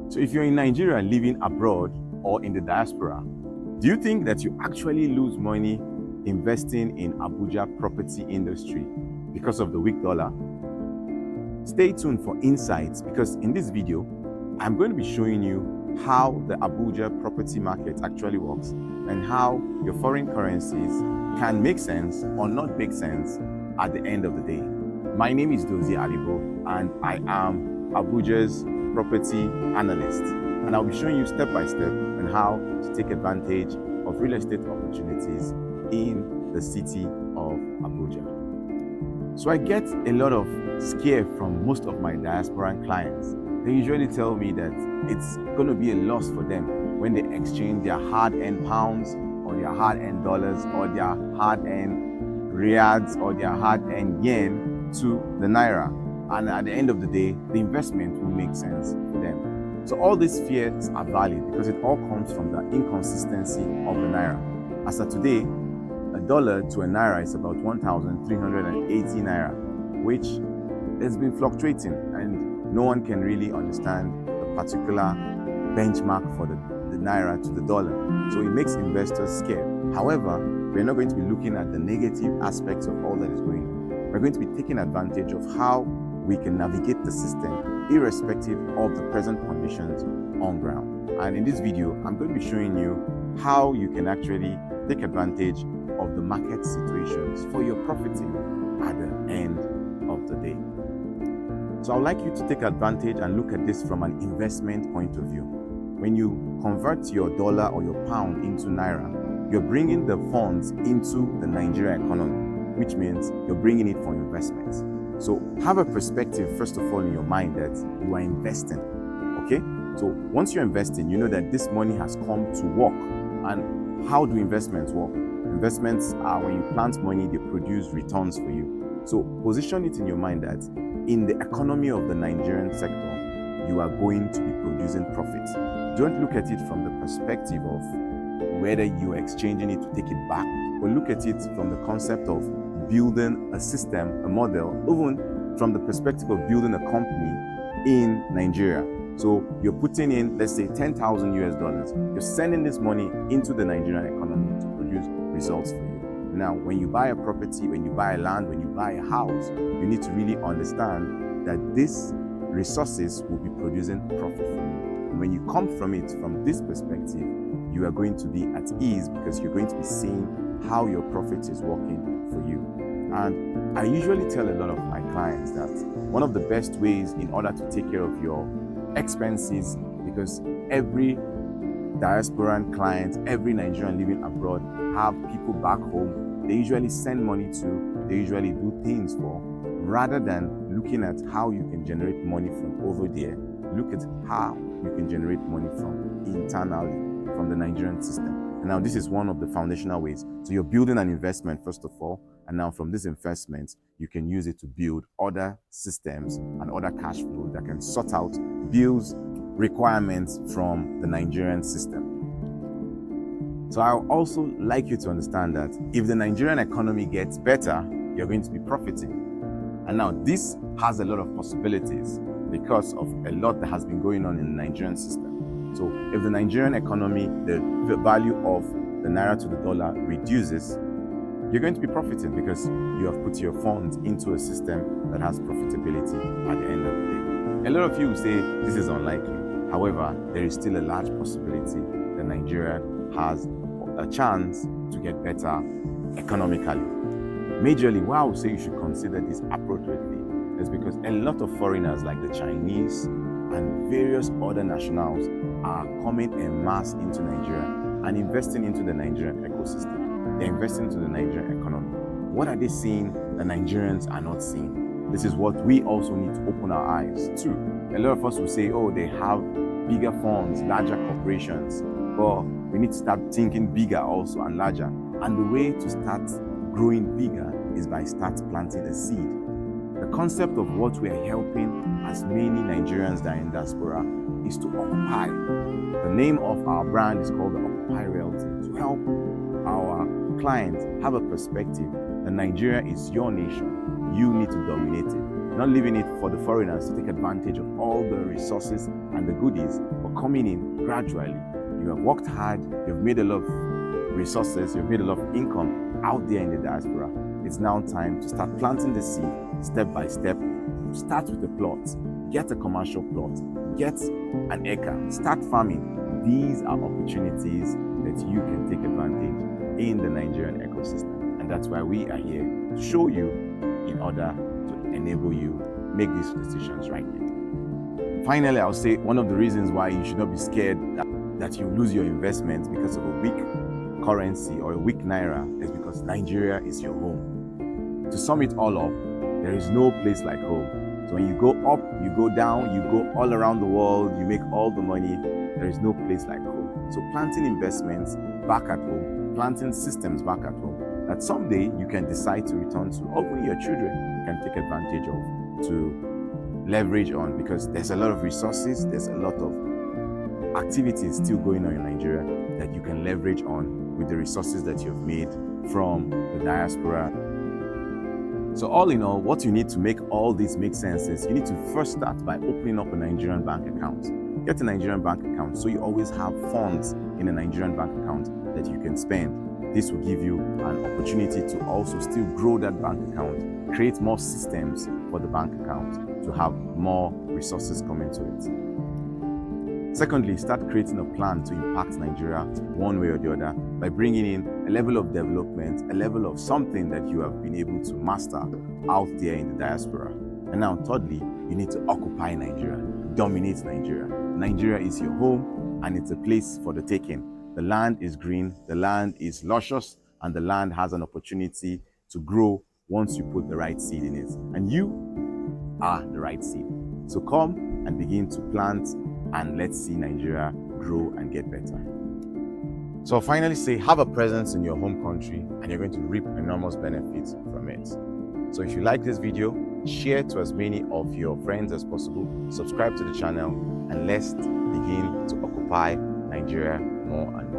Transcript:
So if you're in Nigeria living abroad or in the diaspora, do you think that you actually lose money investing in Abuja property industry because of the weak dollar? Stay tuned for insights, because in this video, I'm going to be showing you how the Abuja property market actually works and how your foreign currencies can make sense or not make sense at the end of the day. My name is Dozie Alibo and I am Abuja's property analyst, and I'll be showing you step by step on how to take advantage of real estate opportunities in the city of Abuja. So I get a lot of scare from most of my diasporan clients. They usually tell me that it's going to be a loss for them when they exchange their hard-earned pounds or their hard-earned dollars or their hard-earned riyals or their hard-earned yen to the Naira. And at the end of the day, the investment will make sense for them. So all these fears are valid because it all comes from the inconsistency of the Naira. As of today, a dollar to a Naira is about 1,380 Naira, which has been fluctuating, and no one can really understand the particular benchmark for the Naira to the dollar. So it makes investors scared. However, we're not going to be looking at the negative aspects of all that is going on. We're going to be taking advantage of how we can navigate the system irrespective of the present conditions on ground. And in this video, I'm going to be showing you how you can actually take advantage of the market situations for your profiting at the end of the day. So I'd like you to take advantage and look at this from an investment point of view. When you convert your dollar or your pound into Naira, you're bringing the funds into the Nigerian economy, which means you're bringing it for investments. So have a perspective, first of all, in your mind that you are investing, okay? So once you're investing, you know that this money has come to work. And how do investments work? Investments are when you plant money, they produce returns for you. So position it in your mind that in the economy of the Nigerian sector, you are going to be producing profits. Don't look at it from the perspective of whether you're exchanging it to take it back, but look at it from the concept of building a system, a model, even from the perspective of building a company in Nigeria. So you're putting in, let's say, 10,000 US dollars. You're sending this money into the Nigerian economy to produce results for you. Now, when you buy a property, when you buy a land, when you buy a house, you need to really understand that these resources will be producing profit for you. And when you come from it from this perspective, you are going to be at ease because you're going to be seeing how your profit is working for you. And I usually tell a lot of my clients that one of the best ways in order to take care of your expenses, because every diasporan client, every Nigerian living abroad have people back home they usually send money to, they usually do things for, rather than looking at how you can generate money from over there, look at how you can generate money from internally, from the Nigerian system. And now this is one of the foundational ways. So you're building an investment, first of all, and now from this investment, you can use it to build other systems and other cash flow that can sort out bills, requirements from the Nigerian system. So I would also like you to understand that if the Nigerian economy gets better, you're going to be profiting. And now this has a lot of possibilities because of a lot that has been going on in the Nigerian system. So if the Nigerian economy, the value of the Naira to the dollar reduces, you're going to be profiting because you have put your funds into a system that has profitability at the end of the day. A lot of you will say this is unlikely. However, there is still a large possibility that Nigeria has a chance to get better economically. Majorly, why I would say you should consider this appropriately is because a lot of foreigners like the Chinese and various other nationals are coming en masse into Nigeria and investing into the Nigerian ecosystem. They're investing into the Nigerian economy. What are they seeing that Nigerians are not seeing? This is what we also need to open our eyes to. A lot of us will say, oh, they have bigger funds, larger corporations. But we need to start thinking bigger also and larger. And the way to start growing bigger is by start planting a seed. The concept of what we are helping as many Nigerians that are in diaspora is to occupy. The name of our brand is called the Occupy Realty, to help our clients have a perspective that Nigeria is your nation. You need to dominate it. not leaving it for the foreigners to take advantage of all the resources and the goodies, but coming in gradually. You have worked hard, you've made a lot of resources, you've made a lot of income out there in the diaspora. It's now time to start planting the seed step by step. Start with a plot, get a commercial plot, get an acre, start farming. These are opportunities that you can take advantage in the Nigerian ecosystem. And that's why we are here to show you in order to enable you make these decisions rightly. Finally, I'll say one of the reasons why you should not be scared that you lose your investments because of a weak currency or a weak Naira is because Nigeria is your home. To sum it all up, there is no place like home. So when you go up, you go down, you go all around the world, you make all the money, there is no place like home. So planting investments back at home, planting systems back at home, that someday you can decide to return to, or even your children can take advantage of, to leverage on, because there's a lot of resources, there's a lot of activities still going on in Nigeria that you can leverage on with the resources that you've made from the diaspora. So all in all, what you need to make all this make sense is you need to first start by opening up a Nigerian bank account. Get a Nigerian bank account so you always have funds in a Nigerian bank account that you can spend. This will give you an opportunity to also still grow that bank account, create more systems for the bank account to have more resources coming to it. Secondly, start creating a plan to impact Nigeria one way or the other by bringing in a level of development, a level of something that you have been able to master out there in the diaspora. And now, thirdly, you need to occupy Nigeria, dominate Nigeria. Nigeria is your home and it's a place for the taking. The land is green, the land is luscious, and the land has an opportunity to grow once you put the right seed in it. And you are the right seed. So come and begin to plant, and let's see Nigeria grow and get better. So I'll finally say, have a presence in your home country and you're going to reap enormous benefits from it. So if you like this video, share to as many of your friends as possible, subscribe to the channel, and let's begin to occupy Nigeria more and more.